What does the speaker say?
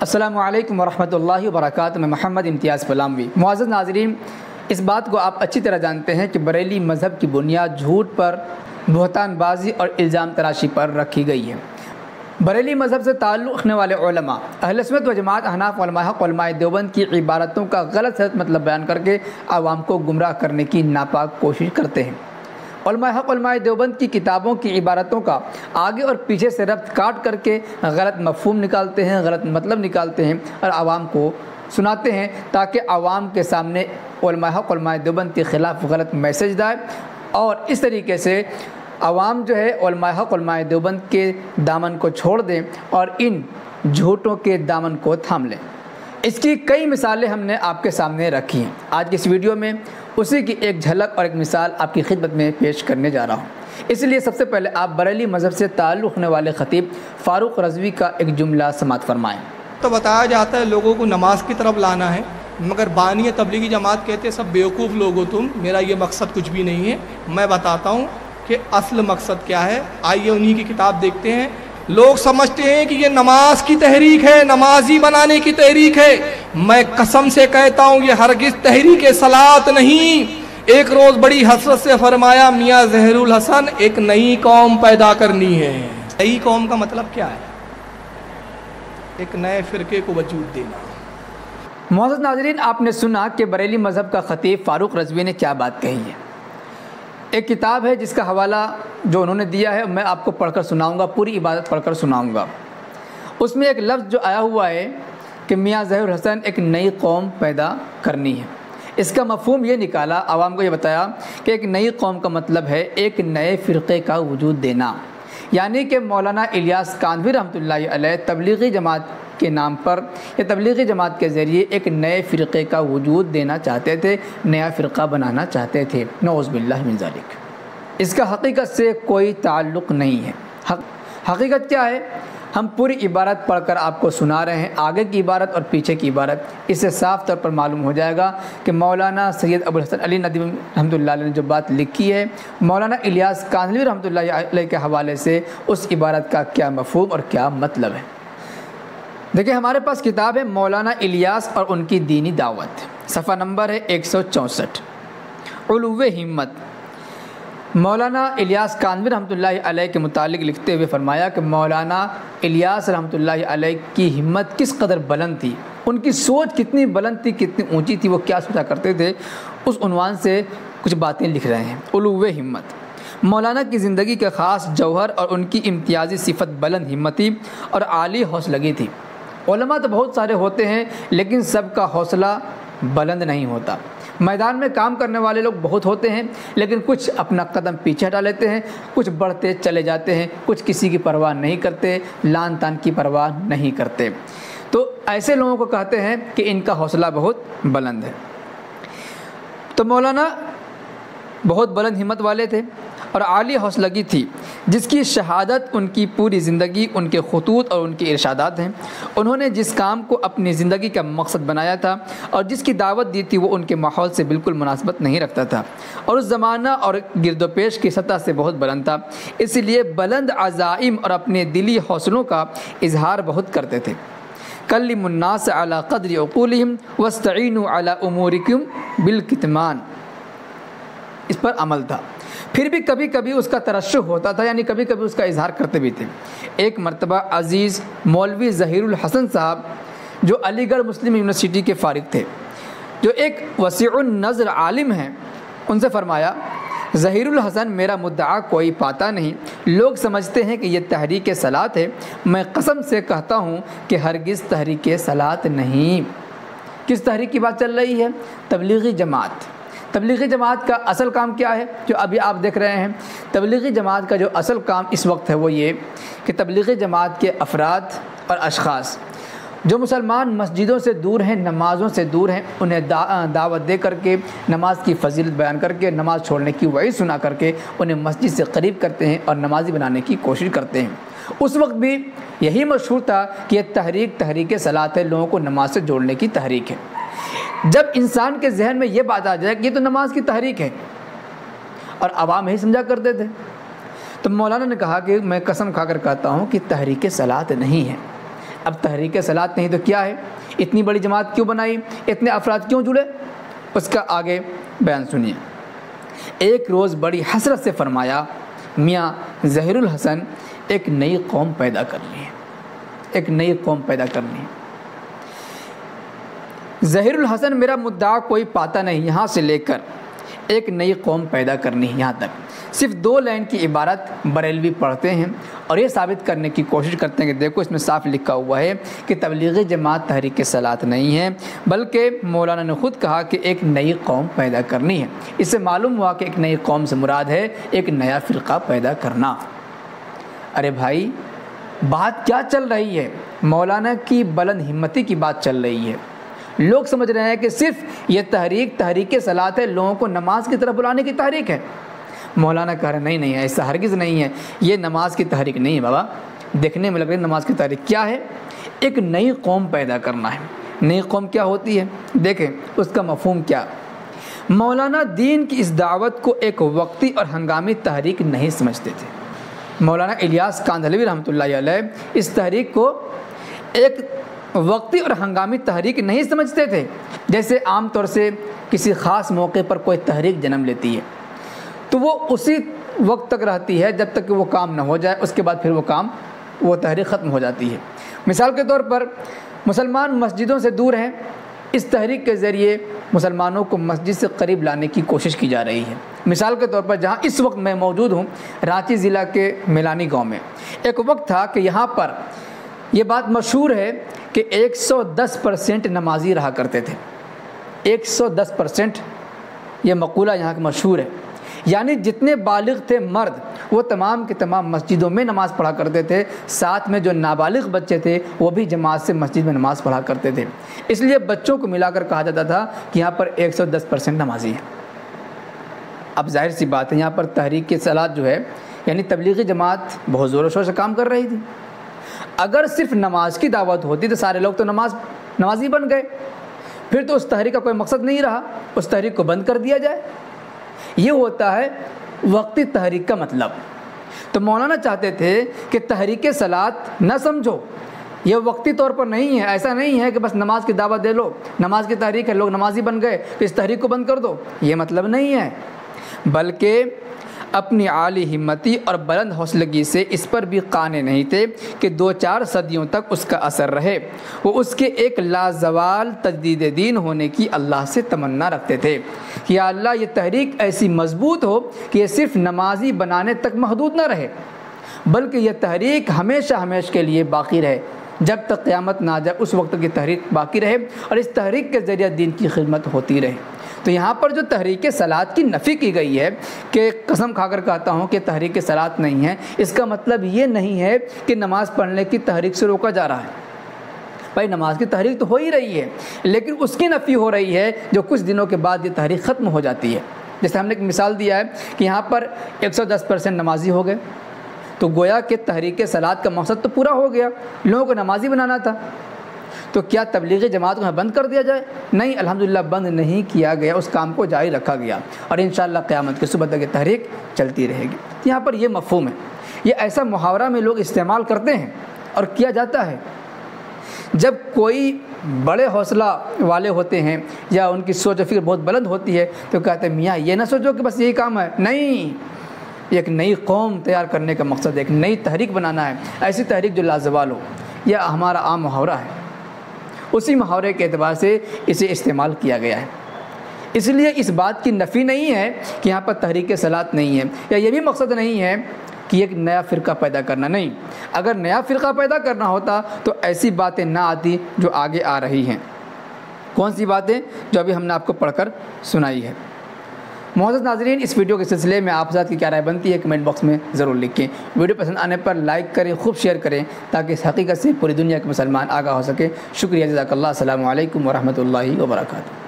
السلام علیکم ورحمۃ اللہ وبرکاتہ۔ میں محمد امتیاز پلاموی۔ معزز ناظرین، اس بات کو آپ اچھی طرح جانتے ہیں کہ بریلی مذہب کی بنیاد جھوٹ پر، بہتان بازی اور الزام تراشی پر رکھی گئی ہے۔ بریلی مذہب سے تعلق رکھنے والے علماء، اہل سنت و جماعت، احناف، علماء حق، علماء دیوبند کی عبارتوں کا غلط صحت مطلب بیان کر کے عوام کو گمراہ کرنے کی ناپاک کوشش کرتے ہیں۔ علماء حق، علماء دیوبند کی کتابوں کی عبارتوں کا آگے اور پیچھے سے ربط کاٹ کر کے غلط مفہوم نکالتے ہیں، غلط مطلب نکالتے ہیں اور عوام کو سناتے ہیں تاکہ عوام کے سامنے علماء حق، علماء دیوبند کے خلاف غلط میسج جائے اور اس طریقے سے عوام جو ہے علماء حق، علماء دیوبند کے دامن کو چھوڑ دیں اور ان جھوٹوں کے دامن کو تھام لیں۔ اس کی کئی مثالیں ہم نے آپ کے سامنے رکھی ہیں۔ آج کی اس ویڈیو میں اسی کی ایک جھلک اور ایک مثال آپ کی خدمت میں پیش کرنے جا رہا ہوں۔ اس لیے سب سے پہلے آپ بریلی مذہب سے تعلق رکھنے والے خطیب فاروق رضوی کا ایک جملہ سماعت فرمائیں۔ تو بتایا جاتا ہے لوگوں کو نماز کی طرف لانا ہے، مگر بانی تبلیغی جماعت کہتے ہیں سب بیوقوف لوگ ہو تم، میرا یہ مقصد کچھ بھی نہیں ہے۔ میں بتاتا ہوں کہ اصل مقصد کیا ہے، آئیے انہی کی کتاب دیکھتے ہیں۔ لوگ سمجھتے ہیں کہ یہ نماز کی تحریک ہے، نمازی بنانے کی تحریک ہے۔ میں قسم سے کہتا ہوں یہ ہرگز تحریک صلاۃ نہیں۔ ایک روز بڑی حسرت سے فرمایا میاں ظہیر الحسن ایک نئی قوم پیدا کرنی ہے۔ نئی قوم کا مطلب کیا ہے؟ ایک نئے فرقے کو وجود دینا۔ معزز ناظرین، آپ نے سنا کہ بریلی مذہب کا خطیب فاروق رضوی نے کیا بات کہی ہے۔ ایک کتاب ہے جس کا حوالہ جو انہوں نے دیا ہے میں آپ کو پڑھ کر سناؤں گا، پوری عبادت پڑھ کر سناؤں گا۔ اس میں ایک لفظ جو آیا ہوا ہے کہ میاں ظہیر الحسن ایک نئی قوم پیدا کرنی ہے، اس کا مفہوم یہ نکالا، عوام کو یہ بتایا کہ ایک نئی قوم کا مطلب ہے ایک نئے فرقے کا وجود دینا، یعنی کہ مولانا الیاس کاندھوی رحمۃ اللہ علیہ تبلیغی جماعت کے نام پر یا تبلیغی جماعت کے ذریعے ایک نئے فرقے کا وجود دینا چاہتے تھے، نیا فرقہ بنانا چاہتے تھے۔ نعوذ باللہ من ذالک۔ اس کا حقیقت سے کوئی تعلق نہیں ہے۔ حقیقت کیا ہے؟ ہم پوری عبارت پڑھ کر آپ کو سنا رہے ہیں، آگے کی عبارت اور پیچھے کی عبارت، اس سے صاف طور پر معلوم ہو جائے گا کہ مولانا سید ابوالحسن علی ندوی رحمۃ اللہ علیہ نے جو بات لکھی ہے مولانا الیاس کاندھوی رحمۃ اللہ علیہ کے حوالے سے اس عبارت کا کیا مفہوم اور کیا مطلب ہے۔ دیکھیں، ہمارے پاس کتاب ہے مولانا الیاس اور ان کی دینی دعوت، صفحہ نمبر ہے 164، علو ہمت۔ مولانا الیاس کاندھوی رحمۃ اللہ علیہ کے متعلق لکھتے ہوئے فرمایا کہ مولانا الیاس رحمۃ اللہ علیہ کی ہمت کس قدر بلند تھی، ان کی سوچ کتنی بلند تھی، کتنی اونچی تھی، وہ کیا سوچا کرتے تھے، اس عنوان سے کچھ باتیں لکھ رہے ہیں۔ علو ہمت، مولانا کی زندگی کے خاص جوہر اور ان کی امتیازی صفت بلند ہمتی اور عالی حوصلگی تھی۔ علماء تو بہت سارے ہوتے ہیں لیکن سب کا حوصلہ بلند نہیں ہوتا۔ میدان میں کام کرنے والے لوگ بہت ہوتے ہیں لیکن کچھ اپنا قدم پیچھے ہٹا لیتے ہیں، کچھ بڑھتے چلے جاتے ہیں، کچھ کسی کی پرواہ نہیں کرتے، لان تان کی پرواہ نہیں کرتے۔ تو ایسے لوگوں کو کہتے ہیں کہ ان کا حوصلہ بہت بلند ہے۔ تو مولانا بہت بلند ہمت والے تھے اور عالی حوصلگی تھی، جس کی شہادت ان کی پوری زندگی، ان کے خطوط اور ان کے ارشادات ہیں۔ انہوں نے جس کام کو اپنی زندگی کا مقصد بنایا تھا اور جس کی دعوت دی تھی وہ ان کے ماحول سے بالکل مناسبت نہیں رکھتا تھا اور اس زمانہ اور گرد و پیش کی سطح سے بہت بلند تھا، اس لیے بلند عزائم اور اپنے دلی حوصلوں کا اظہار بہت کرتے تھے۔ کلموا الناس علی قدر عقولہم واستعینوا علی امورکم بالکتمان، اس پر عمل تھا۔ پھر بھی کبھی کبھی اس کا ترشح ہوتا تھا، یعنی کبھی کبھی اس کا اظہار کرتے بھی تھے۔ ایک مرتبہ عزیز مولوی ظہیر الحسن صاحب جو علی گڑھ مسلم یونیورسٹی کے فارغ تھے، جو ایک وسیع النظر عالم ہیں، ان سے فرمایا ظہیر الحسن میرا مدعا کوئی پاتا نہیں، لوگ سمجھتے ہیں کہ یہ تحریک صلاۃ ہے، میں قسم سے کہتا ہوں کہ ہرگز تحریک صلاۃ نہیں۔ کس تحریک کی بات چل رہی ہے؟ تبلیغی جماعت۔ تبلیغی جماعت کا اصل کام کیا ہے جو ابھی آپ دیکھ رہے ہیں؟ تبلیغی جماعت کا جو اصل کام اس وقت ہے وہ یہ کہ تبلیغی جماعت کے افراد اور اشخاص جو مسلمان مسجدوں سے دور ہیں، نمازوں سے دور ہیں، انہیں دعوت دے کر کے، نماز کی فضیلت بیان کر کے، نماز چھوڑنے کی وعید سنا کر کے انہیں مسجد سے قریب کرتے ہیں اور نمازی بنانے کی کوشش کرتے ہیں۔ اس وقت بھی یہی مشہور تھا کہ یہ تحریک صلاۃ ہے، لوگوں کو نماز سے جوڑنے کی تحریک ہے۔ جب انسان کے ذہن میں یہ بات آ جائے کہ یہ تو نماز کی تحریک ہے اور عوام یہی سمجھا کرتے تھے، تو مولانا نے کہا کہ میں قسم کھا کر کہتا ہوں کہ تحریک صلاۃ نہیں ہے، اب تحریک صلات نہیں تو کیا ہے؟ اتنی بڑی جماعت کیوں بنائی؟ اتنے افراد کیوں جڑے؟ اس کا آگے بیان سنیے۔ ایک روز بڑی حسرت سے فرمایا، میاں ظہیر الحسن ایک نئی قوم پیدا کرنی ہے، ایک نئی قوم پیدا کرنی ہے۔ ظہیر الحسن میرا مدعا کوئی پاتا نہیں، یہاں سے لے کر ایک نئی قوم پیدا کرنی ہے، یہاں تک صرف 2 لائن کی عبارت بریلوی پڑھتے ہیں اور یہ ثابت کرنے کی کوشش کرتے ہیں کہ دیکھو اس میں صاف لکھا ہوا ہے کہ تبلیغی جماعت تحریک صلات نہیں ہے، بلکہ مولانا نے خود کہا کہ ایک نئی قوم پیدا کرنی ہے۔ اس سے معلوم ہوا کہ ایک نئی قوم سے مراد ہے ایک نیا فرقہ پیدا کرنا۔ ارے بھائی بات کیا چل رہی ہے؟ مولانا کی بلند ہمتی کی بات چل رہی ہے۔ لوگ سمجھ رہے ہیں کہ صرف یہ تحریک صلات ہے، لوگوں کو نماز کی طرف بلانے کی تحریک ہے۔ مولانا کہہ رہے ہیں نہیں ایسا ہرگز نہیں ہے، یہ نماز کی تحریک نہیں ہے بابا، دیکھنے میں لگ رہی ہے نماز کی تحریک۔ کیا ہے؟ ایک نئی قوم پیدا کرنا ہے۔ نئی قوم کیا ہوتی ہے؟ دیکھیں اس کا مفہوم کیا۔ مولانا دین کی اس دعوت کو ایک وقتی اور ہنگامی تحریک نہیں سمجھتے تھے۔ مولانا الیاس کاندھلوی رحمۃ اللہ علیہ اس تحریک کو ایک وقتی اور ہنگامی تحریک نہیں سمجھتے تھے، جیسے عام طور سے کسی خاص موقع پر کوئی تحریک جنم لیتی ہے تو وہ اسی وقت تک رہتی ہے جب تک کہ وہ کام نہ ہو جائے، اس کے بعد پھر وہ تحریک ختم ہو جاتی ہے۔ مثال کے طور پر مسلمان مسجدوں سے دور ہیں، اس تحریک کے ذریعے مسلمانوں کو مسجد سے قریب لانے کی کوشش کی جا رہی ہے۔ مثال کے طور پر جہاں اس وقت میں موجود ہوں، رانچی ضلع کے میلانی گاؤں میں، ایک وقت تھا کہ یہاں پر یہ بات مشہور ہے کہ 110% نمازی رہا کرتے تھے۔ 110% یہ مقولہ یہاں کا مشہور ہے، یعنی جتنے بالغ تھے مرد وہ تمام کے تمام مسجدوں میں نماز پڑھا کرتے تھے، ساتھ میں جو نابالغ بچے تھے وہ بھی جماعت سے مسجد میں نماز پڑھا کرتے تھے۔ اس لیے بچوں کو ملا کر کہا جاتا تھا کہ یہاں پر 110% نمازی ہیں۔ اب ظاہر سی بات ہے یہاں پر تحریک صلات جو ہے یعنی تبلیغی جماعت بہت زور و شور سے کام کر رہی تھی۔ اگر صرف نماز کی دعوت ہوتی تو سارے لوگ تو نمازی بن گئے، پھر تو اس تحریک کا کوئی مقصد نہیں رہا، اس تحریک کو بند کر دیا جائے۔ یہ ہوتا ہے وقتی تحریک کا مطلب۔ تو مولانا چاہتے تھے کہ تحریک صلات نہ سمجھو، یہ وقتی طور پر نہیں ہے، ایسا نہیں ہے کہ بس نماز کی دعوت دے لو، نماز کی تحریک ہے، لوگ نمازی بن گئے تو اس تحریک کو بند کر دو، یہ مطلب نہیں ہے، بلکہ اپنی عالی ہمتی اور بلند حوصلگی سے اس پر بھی قانع نہیں تھے کہ 2-4 صدیوں تک اس کا اثر رہے۔ وہ اس کے ایک لازوال تجدید دین ہونے کی اللہ سے تمنا رکھتے تھے کہ یا اللہ یہ تحریک ایسی مضبوط ہو کہ یہ صرف نمازی بنانے تک محدود نہ رہے، بلکہ یہ تحریک ہمیشہ ہمیشہ کے لیے باقی رہے، جب تک قیامت نہ آ جائے اس وقت کی تحریک باقی رہے اور اس تحریک کے ذریعے دین کی خدمت ہوتی رہے۔ تو یہاں پر جو تحریک صلات کی نفی کی گئی ہے کہ قسم کھا کر کہتا ہوں کہ تحریک صلات نہیں ہے، اس کا مطلب یہ نہیں ہے کہ نماز پڑھنے کی تحریک سے روکا جا رہا ہے۔ بھائی نماز کی تحریک تو ہو ہی رہی ہے، لیکن اس کی نفی ہو رہی ہے جو کچھ دنوں کے بعد یہ تحریک ختم ہو جاتی ہے۔ جیسے ہم نے ایک مثال دیا ہے کہ یہاں پر 110% نمازی ہو گئے، تو گویا کہ تحریک صلات کا مقصد تو پورا ہو گیا، لوگوں کو نمازی بنانا تھا۔ تو کیا تبلیغی جماعت کو بند کر دیا جائے؟ نہیں، الحمدللہ بند نہیں کیا گیا، اس کام کو جاری رکھا گیا اور انشاءاللہ قیامت کی صبح تک یہ تحریک چلتی رہے گی۔ یہاں پر یہ مفہوم ہے، یہ ایسا محاورہ میں لوگ استعمال کرتے ہیں اور کیا جاتا ہے جب کوئی بڑے حوصلہ والے ہوتے ہیں یا ان کی سوچ و فکر بہت بلند ہوتی ہے تو کہتے ہیں میاں یہ نہ سوچو کہ بس یہی کام ہے، نہیں، ایک نئی قوم تیار کرنے کا مقصد ہے، ایک نئی تحریک بنانا ہے، ایسی تحریک جو لازوال ہو۔ یہ ہمارا عام محاورہ ہے، اسی محاورے کے اعتبار سے اسے استعمال کیا گیا ہے۔ اس لیے اس بات کی نفی نہیں ہے کہ یہاں پر تحریک صلات نہیں ہے، یا یہ بھی مقصد نہیں ہے کہ ایک نیا فرقہ پیدا کرنا، نہیں۔ اگر نیا فرقہ پیدا کرنا ہوتا تو ایسی باتیں نہ آتی جو آگے آ رہی ہیں۔ کون سی باتیں؟ جو ابھی ہم نے آپ کو پڑھ کر سنائی ہے۔ معزز ناظرین، اس ویڈیو کے سلسلے میں آپ حضرات کی کیا رائے بنتی ہے کمنٹ باکس میں ضرور لکھیں۔ ویڈیو پسند آنے پر لائک کریں، خوب شیئر کریں تاکہ اس حقیقت سے پوری دنیا کے مسلمان آگاہ ہو سکے۔ شکریہ، جزاک اللہ، السلام علیکم ورحمۃ اللہ وبرکاتہ۔